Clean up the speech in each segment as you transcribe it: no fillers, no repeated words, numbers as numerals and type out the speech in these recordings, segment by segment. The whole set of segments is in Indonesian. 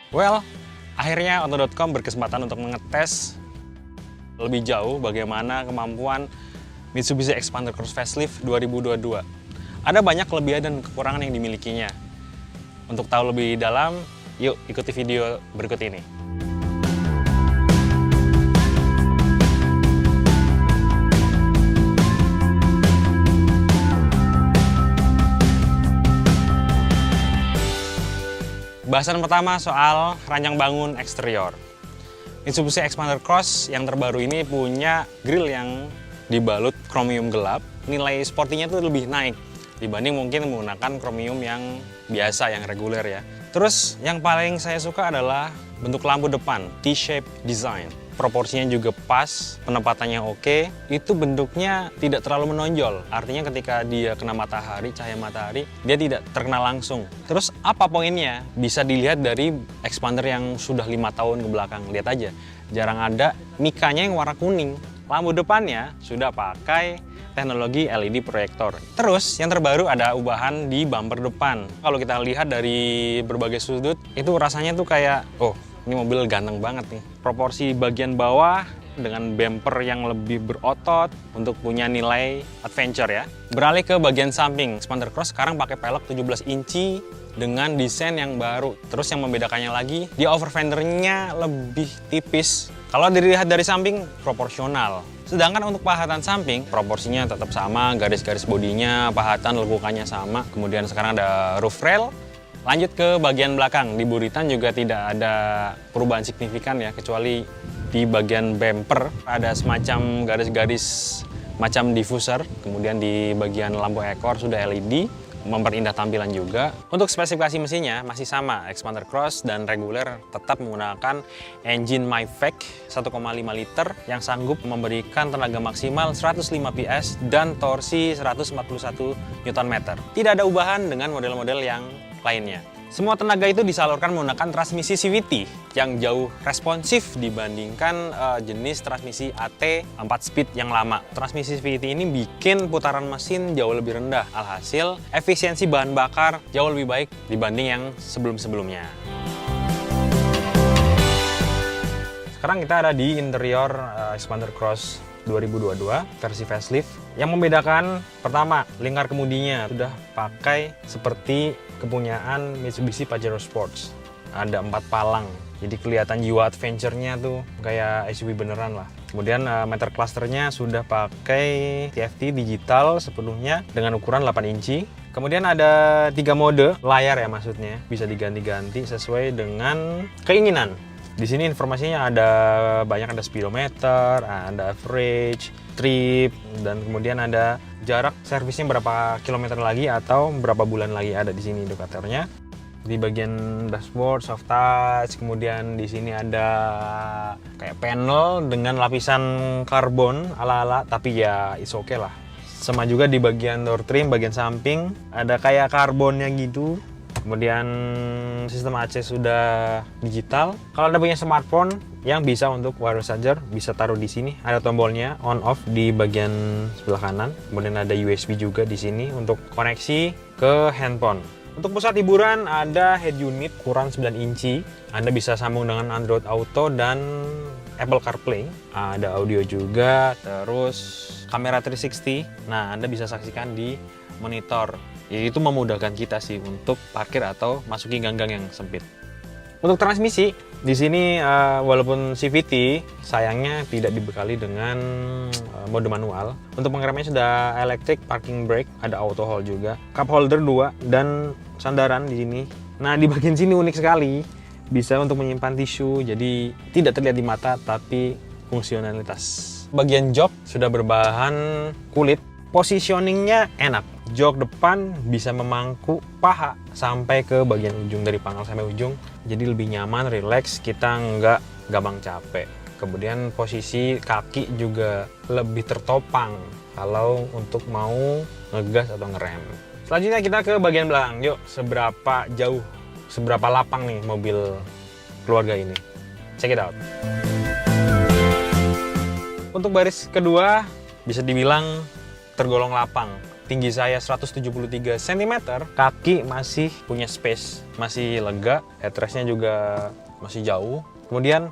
Well, akhirnya Auto.com berkesempatan untuk mengetes lebih jauh bagaimana kemampuan Mitsubishi Xpander Cross Facelift 2022. Ada banyak kelebihan dan kekurangan yang dimilikinya. Untuk tahu lebih dalam, yuk ikuti video berikut ini. Bahasan pertama soal ranjang bangun eksterior. Mitsubishi Xpander Cross yang terbaru ini punya grill yang dibalut kromium gelap. Nilai sportinya tuh lebih naik dibanding mungkin menggunakan kromium yang biasa, yang reguler ya. Terus yang paling saya suka adalah bentuk lampu depan, T-shape design. Proporsinya juga pas, penempatannya oke. Itu bentuknya tidak terlalu menonjol. Artinya ketika dia kena matahari, cahaya matahari, dia tidak terkena langsung. Terus apa poinnya? Bisa dilihat dari Xpander yang sudah 5 tahun ke belakang. Lihat aja, jarang ada mikanya yang warna kuning. Lampu depannya sudah pakai teknologi LED proyektor. Terus yang terbaru ada ubahan di bumper depan. Kalau kita lihat dari berbagai sudut, itu rasanya tuh kayak, oh ini mobil ganteng banget nih. Proporsi bagian bawah dengan bumper yang lebih berotot untuk punya nilai adventure ya. Beralih ke bagian samping, Xpander Cross sekarang pakai pelek 17 inci dengan desain yang baru. Terus yang membedakannya lagi, dia over fendernya lebih tipis. Kalau dilihat dari samping, proporsional. Sedangkan untuk pahatan samping, proporsinya tetap sama, garis-garis bodinya, pahatan lekukannya sama. Kemudian sekarang ada roof rail. Lanjut ke bagian belakang, di buritan juga tidak ada perubahan signifikan ya, kecuali di bagian bumper ada semacam garis-garis macam diffuser. Kemudian di bagian lampu ekor sudah LED, memperindah tampilan juga. Untuk spesifikasi mesinnya masih sama, Xpander Cross dan reguler tetap menggunakan engine Mifec 1,5 liter yang sanggup memberikan tenaga maksimal 105 PS dan torsi 141 Nm. Tidak ada ubahan dengan model-model yang lainnya. Semua tenaga itu disalurkan menggunakan transmisi CVT yang jauh responsif dibandingkan jenis transmisi AT 4 speed yang lama. Transmisi CVT ini bikin putaran mesin jauh lebih rendah. Alhasil, efisiensi bahan bakar jauh lebih baik dibanding yang sebelum-sebelumnya. Sekarang kita ada di interior Xpander Cross 2022 versi facelift. Yang membedakan, pertama, lingkar kemudinya sudah pakai seperti kepunyaan Mitsubishi Pajero Sports. Ada 4 palang, jadi kelihatan jiwa adventure-nya tuh kayak SUV beneran lah. Kemudian meter clusternya sudah pakai TFT digital sepenuhnya dengan ukuran 8 inci. Kemudian ada 3 mode layar ya, maksudnya bisa diganti-ganti sesuai dengan keinginan. Di sini informasinya ada banyak, ada speedometer, ada average, trip, dan kemudian ada jarak servisnya berapa kilometer lagi atau berapa bulan lagi, ada di sini indikatornya. Di bagian dashboard, soft touch, kemudian di sini ada kayak panel dengan lapisan karbon ala-ala, tapi ya is okay lah. Sama juga di bagian door trim, bagian samping ada kayak karbonnya gitu. Kemudian sistem AC sudah digital. Kalau Anda punya smartphone yang bisa untuk wireless charger, bisa taruh di sini. Ada tombolnya on off di bagian sebelah kanan. Kemudian ada USB juga di sini untuk koneksi ke handphone. Untuk pusat hiburan ada head unit ukuran 9 inci. Anda bisa sambung dengan Android Auto dan Apple CarPlay. Ada audio juga, terus kamera 360. Nah, Anda bisa saksikan di monitor. Itu memudahkan kita sih untuk parkir atau masuki gang-gang yang sempit. Untuk transmisi, di sini walaupun CVT, sayangnya tidak dibekali dengan mode manual. Untuk pengeremnya sudah electric parking brake, ada auto hold juga. Cup holder 2 dan sandaran di sini. Nah, di bagian sini unik sekali, bisa untuk menyimpan tisu, jadi tidak terlihat di mata tapi fungsionalitas. Bagian jok sudah berbahan kulit. Positioningnya enak, jok depan bisa memangku paha sampai ke bagian ujung, dari pangkal sampai ujung, jadi lebih nyaman, relax, kita nggak gampang capek. Kemudian posisi kaki juga lebih tertopang kalau untuk mau ngegas atau ngerem. Selanjutnya kita ke bagian belakang, yuk seberapa jauh, seberapa lapang nih mobil keluarga ini, check it out. Untuk baris kedua bisa dibilang tergolong lapang. tinggi saya 173 cm, kaki masih punya space, masih lega, headrestnya juga masih jauh. Kemudian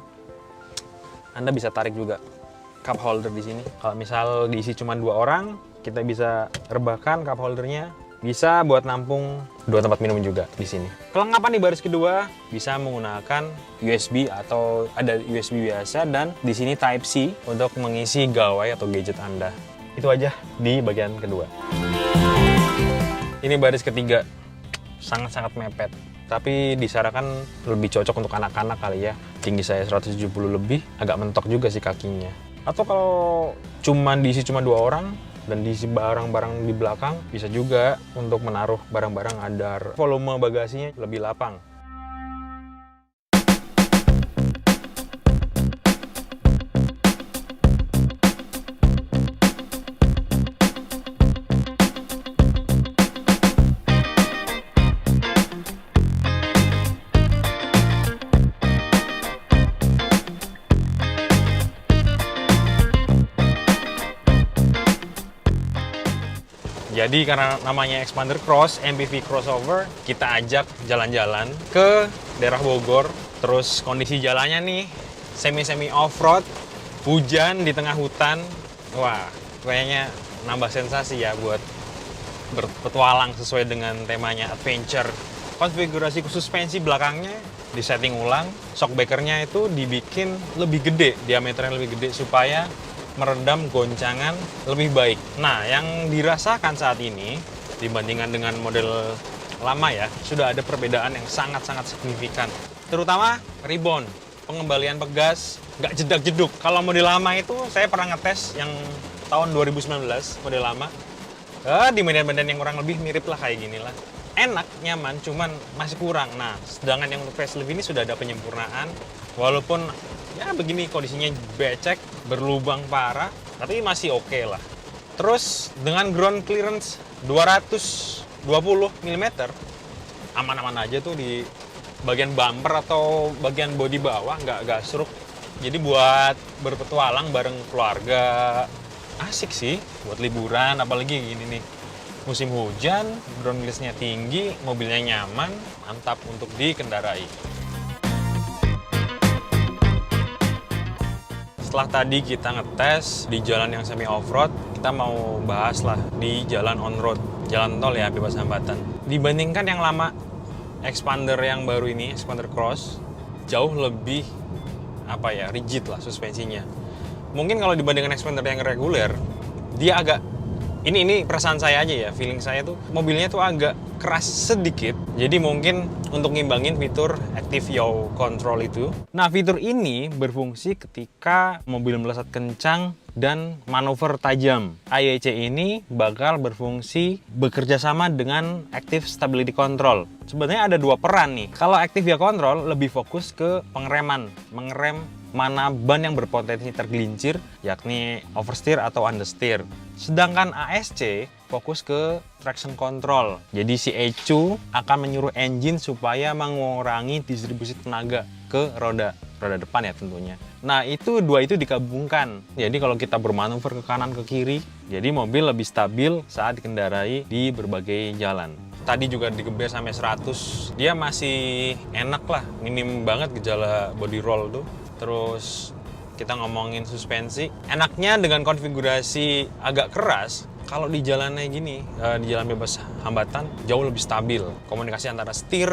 Anda bisa tarik juga cup holder di sini. Kalau misal diisi cuma 2 orang, kita bisa rebahkan cup holdernya. Bisa buat nampung 2 tempat minum juga di sini. Kelengkapan di baris kedua bisa menggunakan USB atau ada USB biasa, dan di sini Type C untuk mengisi gawai atau gadget Anda. Itu aja di bagian kedua. Ini baris ketiga, sangat-sangat mepet. Tapi disarankan lebih cocok untuk anak-anak kali ya. Tinggi saya 170 lebih, agak mentok juga sih kakinya. Atau kalau diisi cuma 2 orang, dan diisi barang-barang di belakang, bisa juga untuk menaruh barang-barang agar volume bagasinya lebih lapang. Jadi karena namanya Xpander Cross, MPV crossover, kita ajak jalan-jalan ke daerah Bogor. Terus kondisi jalannya nih semi-semi off-road, hujan di tengah hutan. Wah, kayaknya nambah sensasi ya buat berpetualang sesuai dengan temanya adventure. Konfigurasi suspensi belakangnya disetting ulang, shockbreakernya itu dibikin lebih gede, diameternya lebih gede supaya meredam goncangan lebih baik. Nah, yang dirasakan saat ini dibandingkan dengan model lama ya, sudah ada perbedaan yang sangat-sangat signifikan. Terutama rebound, pengembalian pegas, nggak jedak-jeduk. Kalau model lama itu saya pernah ngetes yang tahun 2019, model lama. Di medan-medan yang kurang lebih mirip lah kayak gini lah. Enak, nyaman, cuman masih kurang. Nah, sedangkan yang untuk facelift ini sudah ada penyempurnaan. Walaupun ya begini kondisinya becek, berlubang parah, tapi masih oke lah. Terus dengan ground clearance 220 mm, aman-aman aja tuh di bagian bumper atau bagian bodi bawah, nggak gasruk. Jadi buat berpetualang bareng keluarga asik sih, buat liburan, apalagi gini nih. Musim hujan, ground clearance-nya tinggi, mobilnya nyaman, mantap untuk dikendarai. Setelah tadi kita ngetes di jalan yang semi off-road, kita mau bahas lah di jalan on-road, jalan tol ya, bebas hambatan. Dibandingkan yang lama, Xpander yang baru ini, Xpander Cross, jauh lebih rigid lah suspensinya. Mungkin kalau dibandingkan Xpander yang reguler, dia agak ini perasaan saya aja ya, feeling saya tuh mobilnya tuh agak keras sedikit. Jadi mungkin untuk ngimbangin fitur Active Yaw Control itu. Nah, fitur ini berfungsi ketika mobil melesat kencang dan manuver tajam. AYC ini bakal berfungsi bekerja sama dengan Active Stability Control. Sebenarnya ada 2 peran nih. Kalau Active Yaw Control lebih fokus ke pengereman, mengerem mana ban yang berpotensi tergelincir, yakni oversteer atau understeer. Sedangkan ASC fokus ke traction control. Jadi si ECU akan menyuruh engine supaya mengurangi distribusi tenaga ke roda depan ya tentunya. Nah, dua itu digabungkan. Jadi kalau kita bermanuver ke kanan ke kiri, jadi mobil lebih stabil saat dikendarai di berbagai jalan. Tadi juga digeber sampai 100, dia masih enak lah, minim banget gejala body roll tuh. Terus kita ngomongin suspensi, enaknya dengan konfigurasi agak keras, kalau di jalan kayak gini, di jalan bebas hambatan, jauh lebih stabil. Komunikasi antara setir,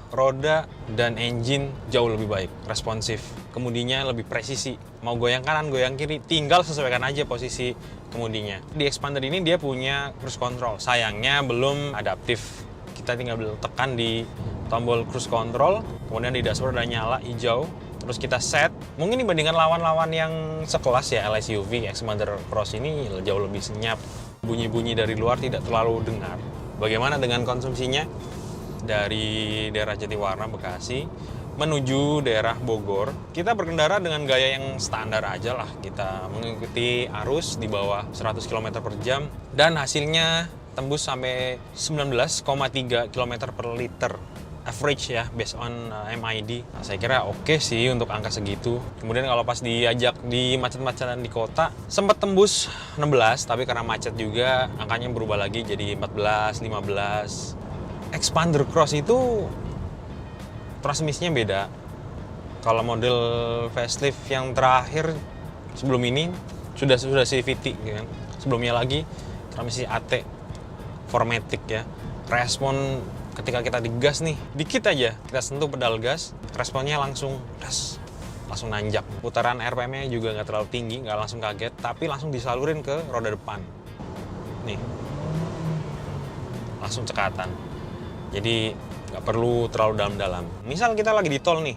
roda, dan engine jauh lebih baik, responsif. Kemudinya lebih presisi, mau goyang kanan, goyang kiri, tinggal sesuaikan aja posisi kemudinya. Di Xpander ini dia punya cruise control, sayangnya belum adaptif. Kita tinggal tekan di tombol cruise control, kemudian di dashboard ada nyala hijau. Terus kita set, mungkin dibandingkan lawan-lawan yang sekelas ya LSUV, Xpander Cross ini jauh lebih senyap. Bunyi-bunyi dari luar tidak terlalu dengar. Bagaimana dengan konsumsinya? Dari daerah Jatiwarna, Bekasi, menuju daerah Bogor, kita berkendara dengan gaya yang standar aja lah. Kita mengikuti arus di bawah 100 km per jam, dan hasilnya tembus sampai 19,3 km per liter. average ya, based on MID. Nah, saya kira oke sih untuk angka segitu. Kemudian kalau pas diajak di macet-macetan di kota, sempat tembus 16, tapi karena macet juga angkanya berubah lagi jadi 14, 15. Expander Cross itu transmisinya beda. Kalau model facelift yang terakhir sebelum ini sudah CVT kan. Sebelumnya lagi transmisi AT 4matic ya. Respon ketika kita digas nih, dikit aja kita sentuh pedal gas, responnya langsung langsung nanjak. Putaran RPM-nya juga nggak terlalu tinggi, nggak langsung kaget, tapi langsung disalurin ke roda depan. Nih, langsung cekatan. Jadi nggak perlu terlalu dalam-dalam. Misal kita lagi di tol nih,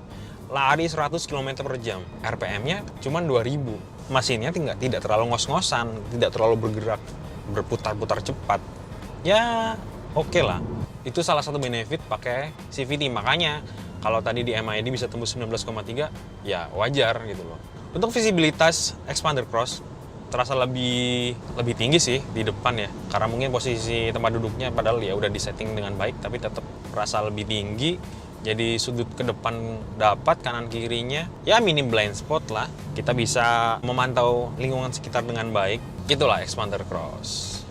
lari 100 km per jam, RPM-nya cuma 2000. Mesinnya tidak terlalu ngos-ngosan, tidak terlalu bergerak, berputar-putar cepat. Ya, oke lah. Itu salah satu benefit pakai CVT. Makanya kalau tadi di MID bisa tembus 19,3, ya wajar gitu loh. Untuk visibilitas Expander Cross terasa lebih tinggi sih di depan ya. Karena mungkin posisi tempat duduknya padahal ya udah disetting dengan baik, tapi tetap terasa lebih tinggi. Jadi sudut ke depan dapat, kanan kirinya ya minim blind spot lah. Kita bisa memantau lingkungan sekitar dengan baik. Itulah Expander Cross.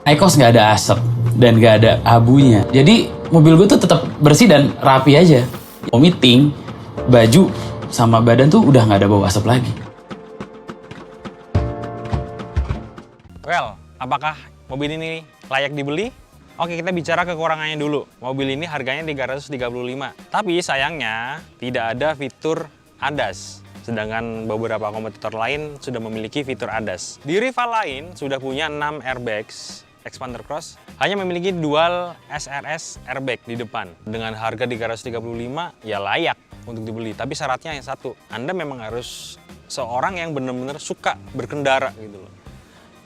Icos nggak ada asap dan nggak ada abunya. Jadi mobil gue tuh tetap bersih dan rapi aja. Mau meeting, baju sama badan tuh udah nggak ada bau asap lagi. Well, apakah mobil ini layak dibeli? Oke, kita bicara kekurangannya dulu. Mobil ini harganya 335. Tapi sayangnya tidak ada fitur ADAS. Sedangkan beberapa kompetitor lain sudah memiliki fitur ADAS. Di rival lain sudah punya 6 airbags. Expander Cross hanya memiliki dual SRS airbag di depan. Dengan harga 335 ya layak untuk dibeli. Tapi syaratnya yang satu, Anda memang harus seorang yang benar-benar suka berkendara gitu loh.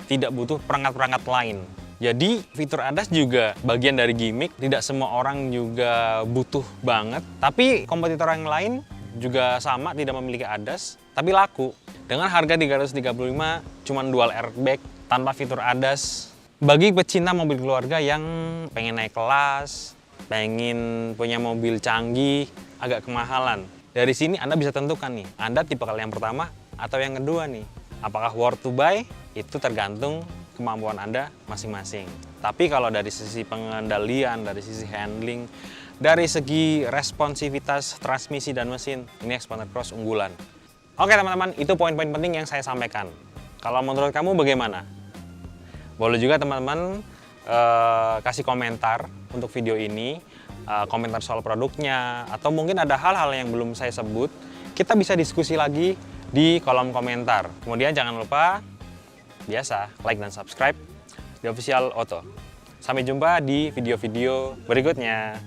Tidak butuh perangkat-perangkat lain. Jadi fitur ADAS juga bagian dari gimmick. Tidak semua orang juga butuh banget. Tapi kompetitor yang lain juga sama, tidak memiliki ADAS, tapi laku. Dengan harga 335, cuman dual airbag tanpa fitur ADAS. Bagi pecinta mobil keluarga yang pengen naik kelas, pengen punya mobil canggih, agak kemahalan. Dari sini Anda bisa tentukan nih, Anda tipe yang pertama atau yang kedua nih. Apakah worth to buy? Itu tergantung kemampuan Anda masing-masing. Tapi kalau dari sisi pengendalian, dari sisi handling, dari segi responsivitas transmisi dan mesin, ini Expander Cross unggulan. Oke teman-teman, itu poin-poin penting yang saya sampaikan. Kalau menurut kamu bagaimana? Boleh juga teman-teman kasih komentar untuk video ini, komentar soal produknya, atau mungkin ada hal-hal yang belum saya sebut, kita bisa diskusi lagi di kolom komentar. Kemudian jangan lupa, biasa, like dan subscribe di Official Auto. Sampai jumpa di video-video berikutnya.